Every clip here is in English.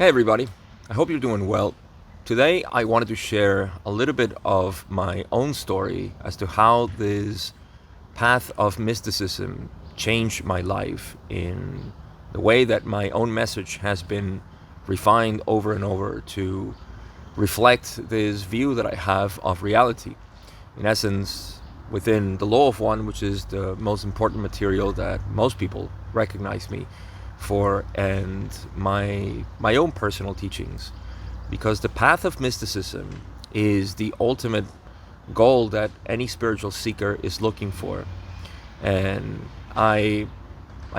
Hey everybody, I hope you're doing well. Today I wanted to share a little bit of my own story as to how this path of mysticism changed my life in the way that my own message has been refined over and over to reflect this view that I have of reality. In essence, within the law of one, which is the most important material that most people recognize me for, and my own personal teachings, because the path of mysticism is the ultimate goal that any spiritual seeker is looking for. And I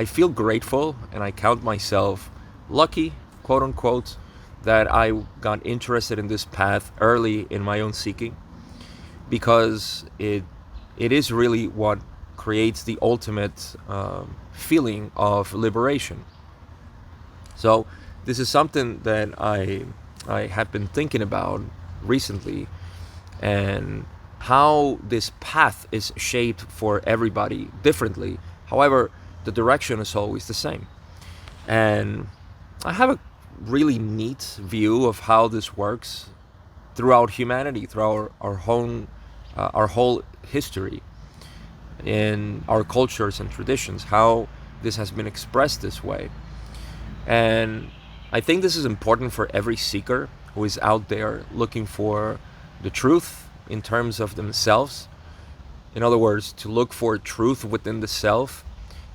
feel grateful and I count myself lucky, quote unquote, that I got interested in this path early in my own seeking, because it is really what creates the ultimate feeling of liberation. So this is something that I have been thinking about recently, and how this path is shaped for everybody differently. However, the direction is always the same. And I have a really neat view of how this works throughout humanity, throughout our whole history, in our cultures and traditions, how this has been expressed this way. And I think this is important for every seeker who is out there looking for the truth in terms of themselves. In other words, to look for truth within the self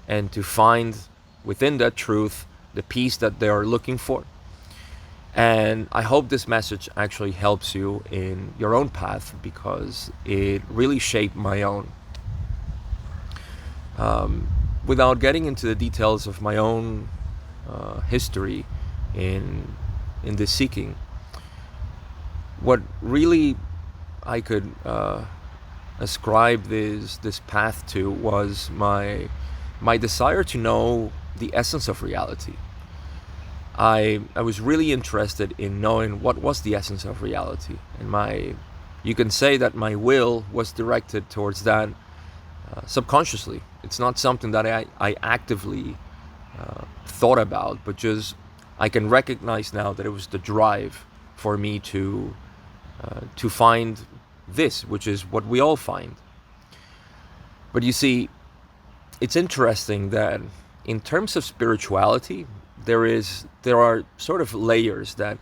and to find within that truth the peace that they are looking for. And I hope this message actually helps you in your own path, because it really shaped my own. Without getting into the details of my own history in this seeking, what really I could ascribe this path to was my desire to know the essence of reality. I was really interested in knowing what was the essence of reality, and you can say that my will was directed towards that subconsciously. It's not something that I actively thought about, but just I can recognize now that it was the drive for me to find this, which is what we all find. But you see, it's interesting that in terms of spirituality, there are sort of layers that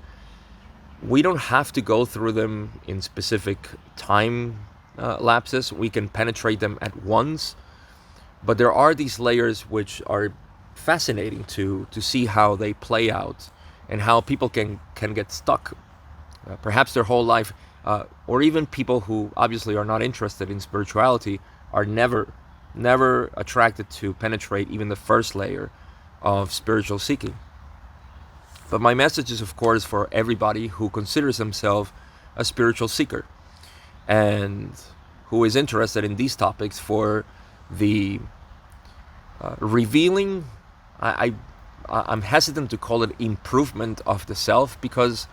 we don't have to go through them in specific time lapses. We can penetrate them at once, but there are these layers which are fascinating to see how they play out, and how people can get stuck perhaps their whole life, or even people who obviously are not interested in spirituality are never attracted to penetrate even the first layer of spiritual seeking. But my message is, of course, for everybody who considers themselves a spiritual seeker and who is interested in these topics, for the revealing, I'm hesitant to call it improvement of the self, because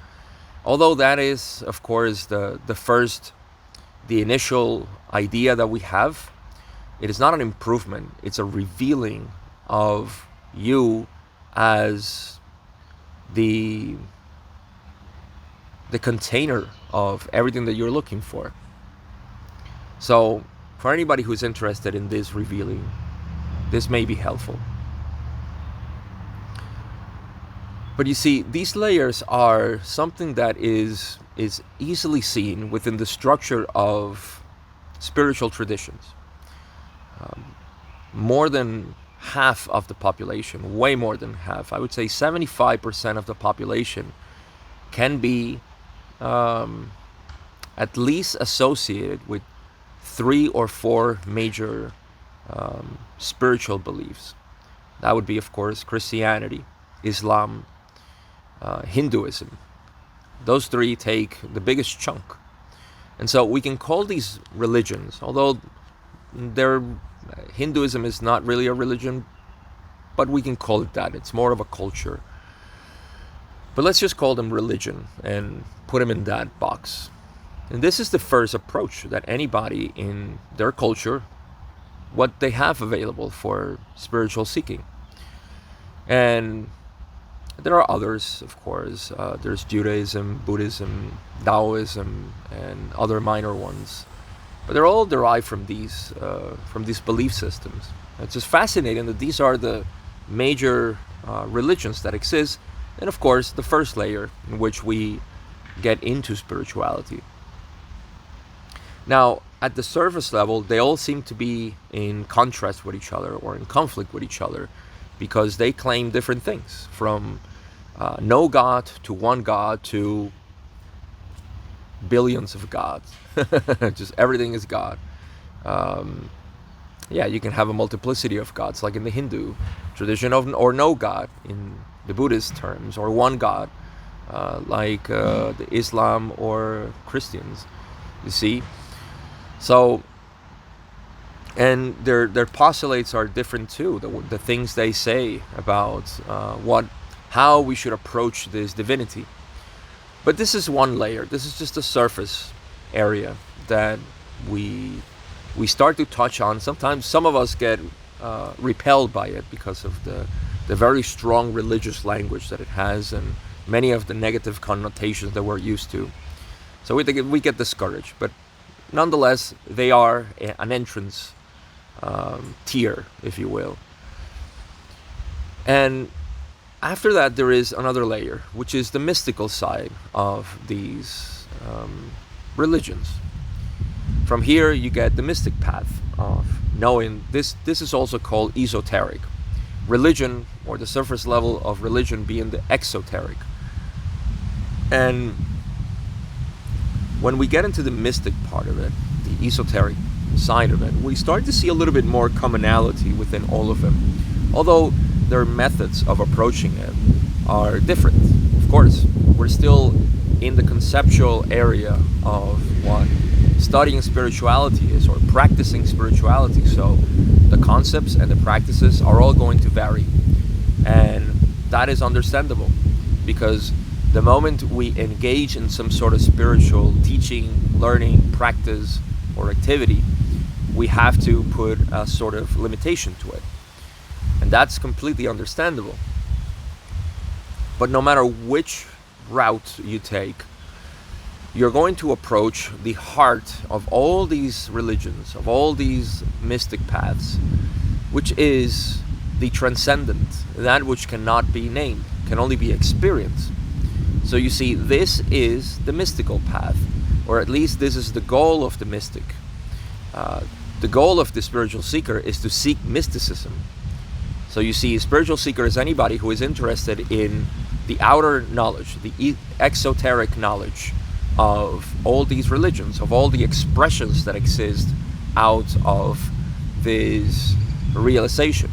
although that is, of course, the initial idea that we have, it is not an improvement. It's a revealing of you as the container of everything that you're looking for. So for anybody who's interested in this revealing, this may be helpful. But you see, these layers are something that is easily seen within the structure of spiritual traditions. More than half of the population, way more than half, I would say 75% of the population, can be at least associated with 3 or 4 major spiritual beliefs. That would be, of course, Christianity, Islam, Hinduism. Those 3 take the biggest chunk. And so we can call these religions, although Hinduism is not really a religion, but we can call it that. It's more of a culture. But let's just call them religion and put them in that box. And this is the first approach that anybody in their culture, what they have available for spiritual seeking. And There are others, of course. There's Judaism, Buddhism, Taoism, and other minor ones. But they're all derived from these belief systems. It's just fascinating that these are the major religions that exist, and of course the first layer in which we get into spirituality. Now, at the surface level, they all seem to be in contrast with each other or in conflict with each other, because they claim different things, from no God to one God to billions of gods. Just everything is God. Yeah, you can have a multiplicity of gods, like in the Hindu tradition, or no God in the Buddhist terms, or one God, like the Islam or Christians. You see, so, and their postulates are different too. The things they say about how we should approach this divinity. But this is one layer. This is just a surface area that we start to touch on. Sometimes some of us get repelled by it because of the very strong religious language that it has, and many of the negative connotations that we're used to. So we get discouraged. But nonetheless, they are an entrance tier, if you will. And after that, there is another layer, which is the mystical side of these religions. From here, you get the mystic path of knowing. This is also called esoteric. Religion, or the surface level of religion, being the exoteric. And when we get into the mystic part of it, the esoteric side of it, we start to see a little bit more commonality within all of them. Although their methods of approaching it are different. Of course, we're still in the conceptual area of what studying spirituality is, or practicing spirituality. So the concepts and the practices are all going to vary. And that is understandable, because the moment we engage in some sort of spiritual teaching, learning, practice, or activity, we have to put a sort of limitation to it. And that's completely understandable. But no matter which route you take, you're going to approach the heart of all these religions, of all these mystic paths, which is the transcendent, that which cannot be named, can only be experienced. So you see, this is the mystical path, or at least this is the goal of the mystic. The goal of the spiritual seeker is to seek mysticism. So you see, a spiritual seeker is anybody who is interested in the outer knowledge, the exoteric knowledge of all these religions, of all the expressions that exist out of this realization.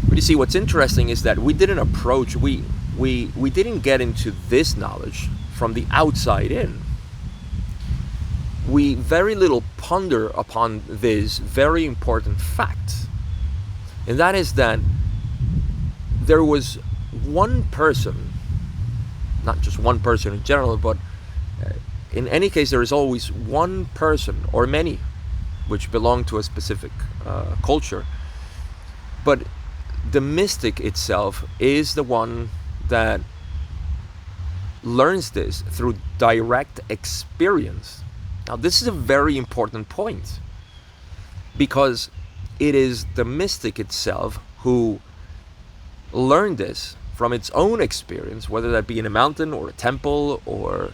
But you see, what's interesting is that we didn't approach, we didn't get into this knowledge from the outside in. We very little ponder upon this very important fact. And that is that there was one person, not just one person in general, but in any case, there is always one person, or many, which belong to a specific culture. But the mystic itself is the one that learns this through direct experience. Now, this is a very important point, because it is the mystic itself who learned this from its own experience, whether that be in a mountain or a temple, or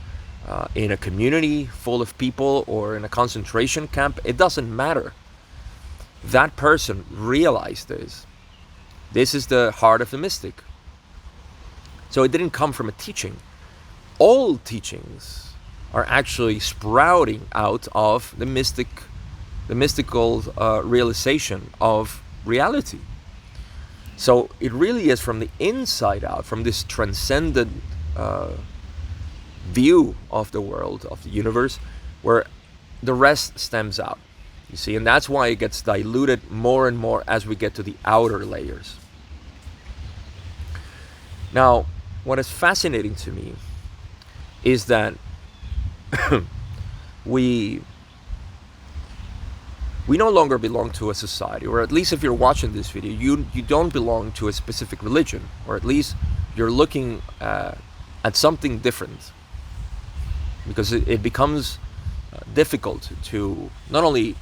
in a community full of people, or in a concentration camp. It doesn't matter. That person realized this. This is the heart of the mystic. So it didn't come from a teaching. All teachings are actually sprouting out of the mystical realization of reality. So it really is from the inside out, from this transcendent view of the world, of the universe, where the rest stems out. You see, and that's why it gets diluted more and more as we get to the outer layers. Now, what is fascinating to me is that we we no longer belong to a society, or at least if you're watching this video, you don't belong to a specific religion, or at least you're looking at something different, because it becomes difficult to not only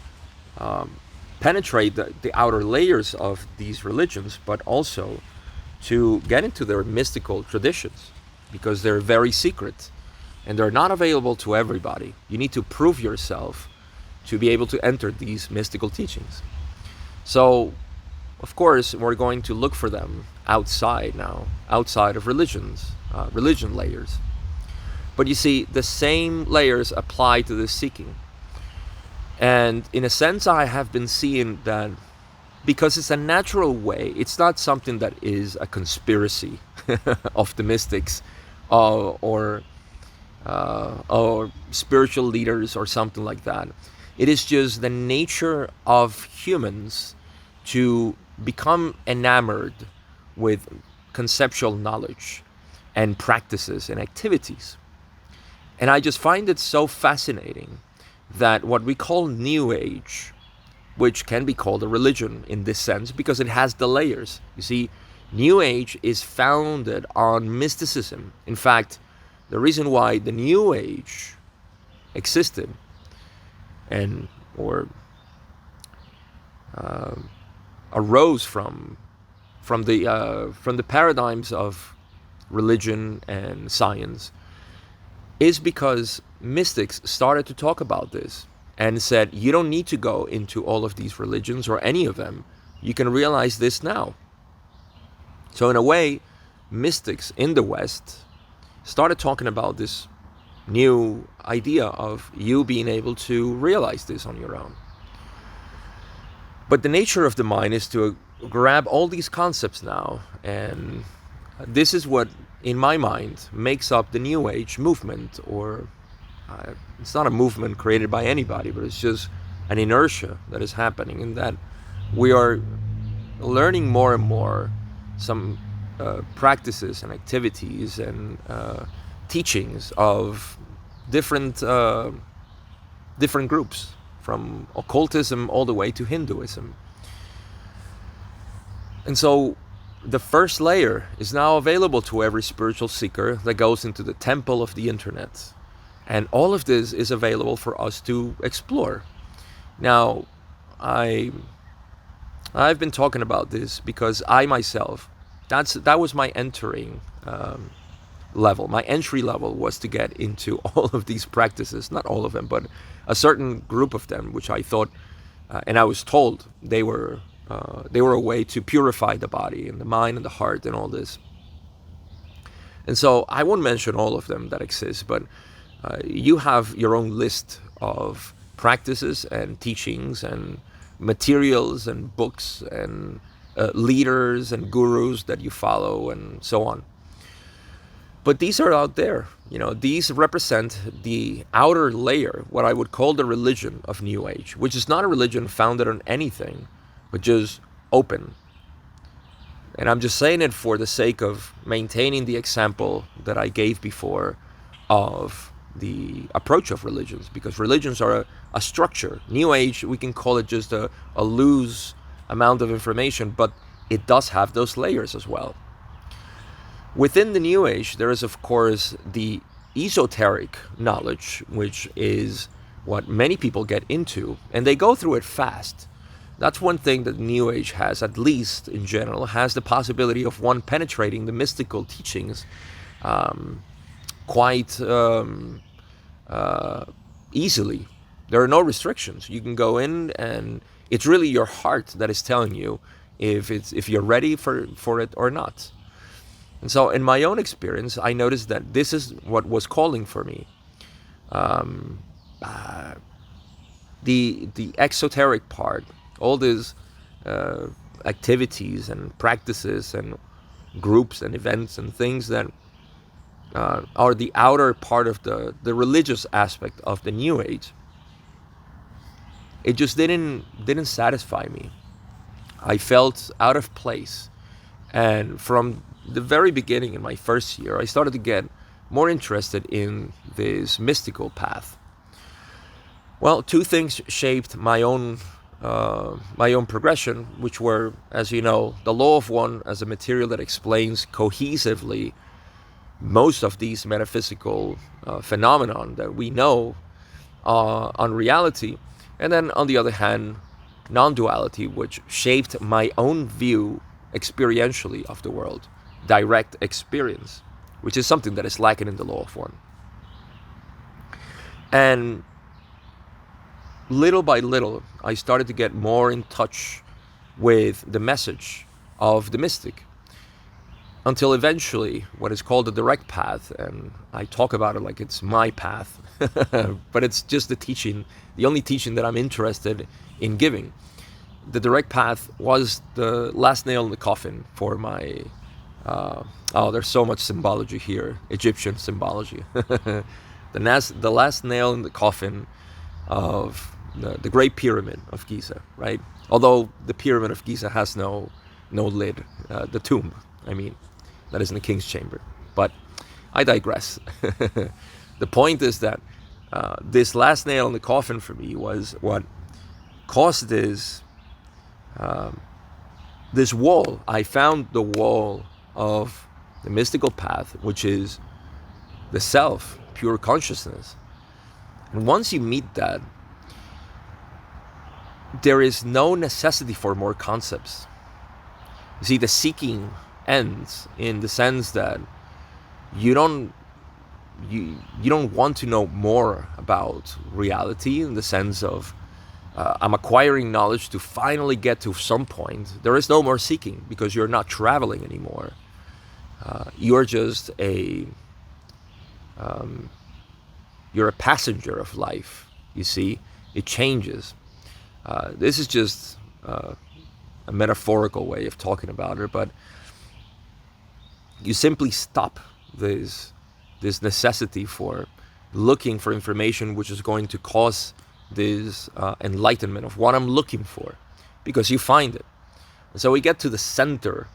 penetrate the outer layers of these religions, but also to get into their mystical traditions, because they're very secret and they're not available to everybody. You need to prove yourself to be able to enter these mystical teachings. So, of course, we're going to look for them outside now, outside of religion layers. But you see, the same layers apply to this seeking. And in a sense, I have been seeing that because it's a natural way, it's not something that is a conspiracy of the mystics or spiritual leaders or something like that. It is just the nature of humans to become enamored with conceptual knowledge and practices and activities. And I just find it so fascinating that what we call New Age, which can be called a religion in this sense because it has the layers. You see, New Age is founded on mysticism. In fact, the reason why the New Age existed arose from the paradigms of religion and science is because mystics started to talk about this and said, you don't need to go into all of these religions or any of them. You can realize this now. So in a way, mystics in the West started talking about this new idea of you being able to realize this on your own. But the nature of the mind is to grab all these concepts now, and this is what, in my mind, makes up the New Age movement, or it's not a movement created by anybody, but it's just an inertia that is happening, in that we are learning more and more some practices and activities and teachings of different groups, from occultism all the way to Hinduism. And so the first layer is now available to every spiritual seeker that goes into the temple of the internet. And all of this is available for us to explore. Now, I've been talking about this because I myself, that was my entering level. My entry level was to get into all of these practices, not all of them, but a certain group of them, which I thought, and I was told they were a way to purify the body and the mind and the heart and all this. And so I won't mention all of them that exist, but you have your own list of practices and teachings and materials and books and leaders and gurus that you follow and so on. But these are out there. These represent the outer layer, what I would call the religion of New Age, which is not a religion founded on anything, but just open. And I'm just saying it for the sake of maintaining the example that I gave before of the approach of religions, because religions are a structure. New Age, we can call it just a loose amount of information, but it does have those layers as well. Within the New Age, there is, of course, the esoteric knowledge, which is what many people get into, and they go through it fast. That's one thing that New Age has, at least in general, has the possibility of one penetrating the mystical teachings quite easily. There are no restrictions. You can go in, and it's really your heart that is telling you if you're ready for it or not. And so in my own experience, I noticed that this is what was calling for me. The exoteric part, all these activities and practices and groups and events and things that are the outer part of the religious aspect of the New Age, it just didn't satisfy me. I felt out of place. And from the very beginning, in my first year, I started to get more interested in this mystical path. Well, two things shaped my own my own progression, which were, as you know, the law of one as a material that explains cohesively most of these metaphysical phenomenon that we know on reality. And then on the other hand, non-duality, which shaped my own view experientially of the world, direct experience, which is something that is lacking in the law of one. And little by little, I started to get more in touch with the message of the mystic, until eventually what is called the direct path, and I talk about it like it's my path, but it's just the only teaching that I'm interested in giving. The direct path was the last nail in the coffin for my, there's so much symbology here, Egyptian symbology. The last nail in the coffin of the Great Pyramid of Giza, right? Although the Pyramid of Giza has no lid, the tomb, I mean, that is in the king's chamber. But I digress. The point is that this last nail in the coffin for me was what caused this wall. I found the wall of the mystical path, which is the self, pure consciousness. And once you meet that, there is no necessity for more concepts. You see, the seeking ends in the sense that you don't want to know more about reality, in the sense of I'm acquiring knowledge to finally get to some point. There is no more seeking, because you're not traveling anymore. You're just you're a passenger of life. You see, it changes. This is just a metaphorical way of talking about it, but you simply stop this necessity for looking for information which is going to cause this enlightenment of what I'm looking for, because you find it. And so we get to the center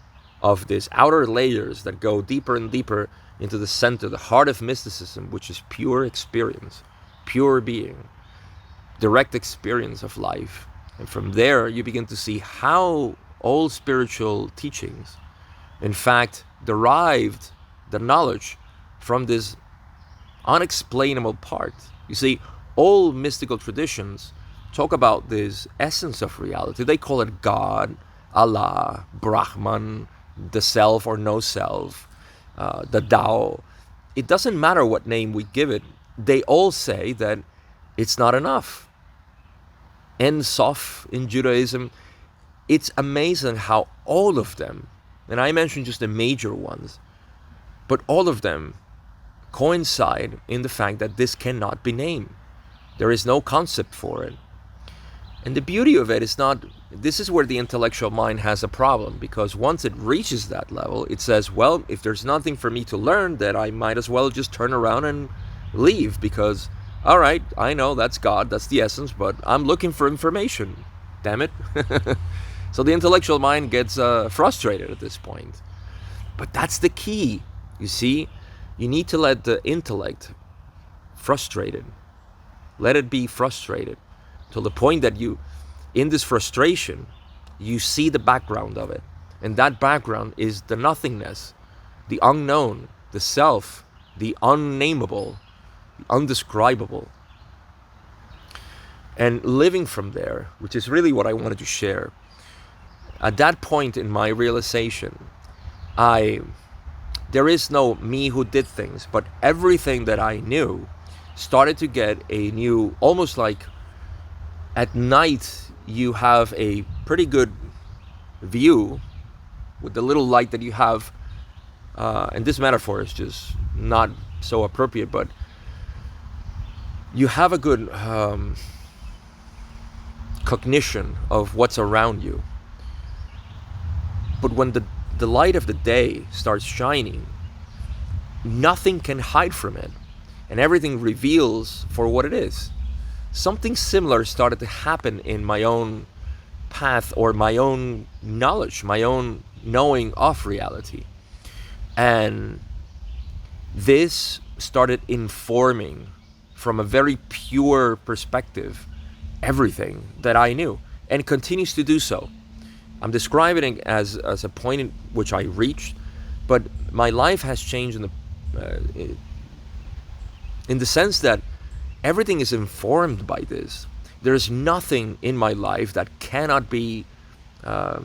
of these outer layers that go deeper and deeper into the center, the heart of mysticism, which is pure experience, pure being, direct experience of life. And from there you begin to see how all spiritual teachings in fact derived the knowledge from this unexplainable part. You see, all mystical traditions talk about this essence of reality. They call it God, Allah, Brahman, the self or no self, the Tao. It doesn't matter what name we give it. They all say that it's not enough. En Sof in Judaism, it's amazing how all of them, and I mentioned just the major ones, but all of them coincide in the fact that this cannot be named. There is no concept for it. And the beauty of it is not, this is where the intellectual mind has a problem, because once it reaches that level, it says, well, if there's nothing for me to learn, then I might as well just turn around and leave, because, all right, I know that's God, that's the essence, but I'm looking for information, damn it. So the intellectual mind gets frustrated at this point. But that's the key. You see, you need to let the intellect frustrated. Let it be frustrated till the point that you, in this frustration, you see the background of it. And that background is the nothingness, the unknown, the self, the unnameable, the undescribable. And living from there, which is really what I wanted to share, at that point in my realization, there is no me who did things, but everything that I knew started to get a new, almost like at night you have a pretty good view with the little light that you have, and this metaphor is just not so appropriate, but you have a good cognition of what's around you. But when the light of the day starts shining, nothing can hide from it, and everything reveals for what it is. Something similar started to happen in my own path, or my own knowledge, my own knowing of reality. And this started informing from a very pure perspective everything that I knew. and it continues to do so. I'm describing it as a point in which I reached, but my life has changed in the sense that everything is informed by this. There's nothing in my life that cannot be, I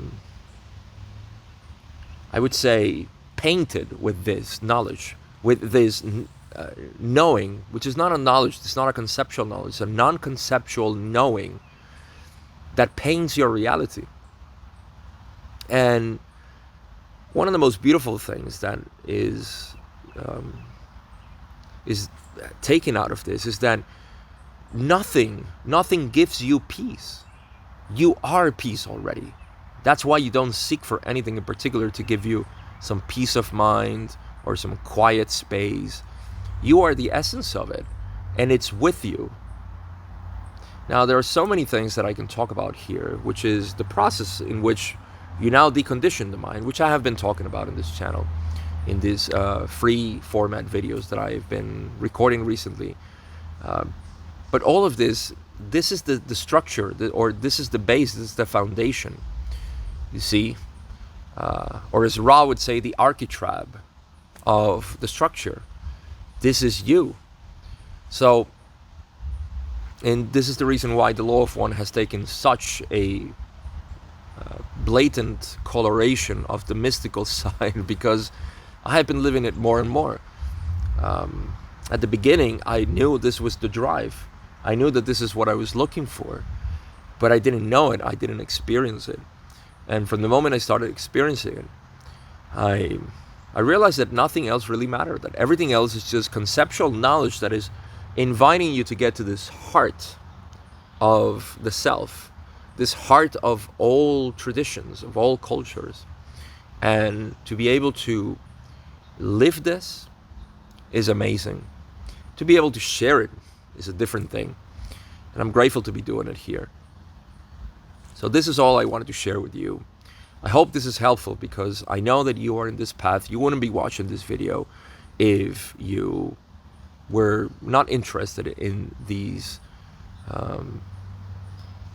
would say, painted with this knowledge, with this knowing, which is not a knowledge, it's not a conceptual knowledge, it's a non-conceptual knowing that paints your reality. And one of the most beautiful things that is taken out of this is that nothing gives you peace. You are peace already. That's why you don't seek for anything in particular to give you some peace of mind or some quiet space. You are the essence of it, and it's with you. Now, there are so many things that I can talk about here, which is the process in which you now decondition the mind, which I have been talking about in this channel, in these free format videos that I've been recording recently. But all of this is the structure, or this is the base, this is the foundation. You see, or as Ra would say, the architrave of the structure. This is you. So, and this is the reason why the law of one has taken such a blatant coloration of the mystical side, because I have been living it more and more. At the beginning, I knew this was the drive. I knew that this is what I was looking for, but I didn't know it. I didn't experience it. And from the moment I started experiencing it, I realized that nothing else really mattered, that everything else is just conceptual knowledge that is inviting you to get to this heart of the self, this heart of all traditions, of all cultures. And to be able to live this is amazing. To be able to share it is a different thing. And I'm grateful to be doing it here. So this is all I wanted to share with you. I hope this is helpful, because I know that you are in this path. You wouldn't be watching this video if you were not interested in these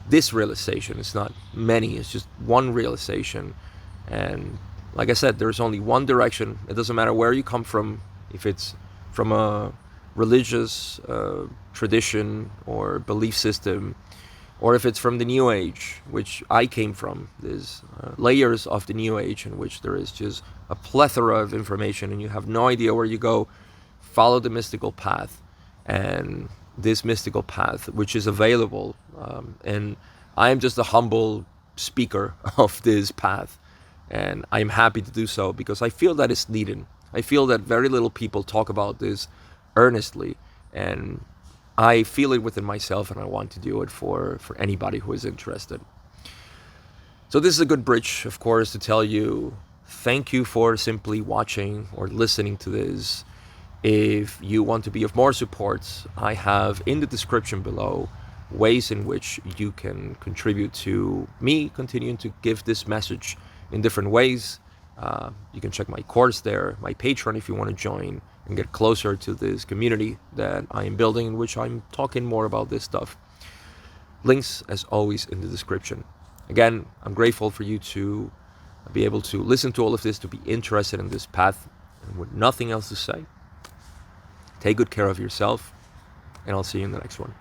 this realization. It's not many, it's just one realization. And like I said, there's only one direction. It doesn't matter where you come from, if it's from a religious tradition or belief system, or if it's from the New Age, which I came from. There's layers of the New Age in which there is just a plethora of information and you have no idea where you go. Follow the mystical path, and this mystical path which is available, and I am just a humble speaker of this path, and I'm happy to do so because I feel that it's needed. I feel that very little people talk about this earnestly, and I feel it within myself, and I want to do it for anybody who is interested. So this is a good bridge, of course, to tell you thank you for simply watching or listening to this. If you want to be of more support, I have in the description below ways in which you can contribute to me continuing to give this message in different ways. You can check my course there, my Patreon if you want to join and get closer to this community that I am building, in which I'm talking more about this stuff. Links, as always, in the description. Again, I'm grateful for you to be able to listen to all of this, to be interested in this path, and with nothing else to say, take good care of yourself, and I'll see you in the next one.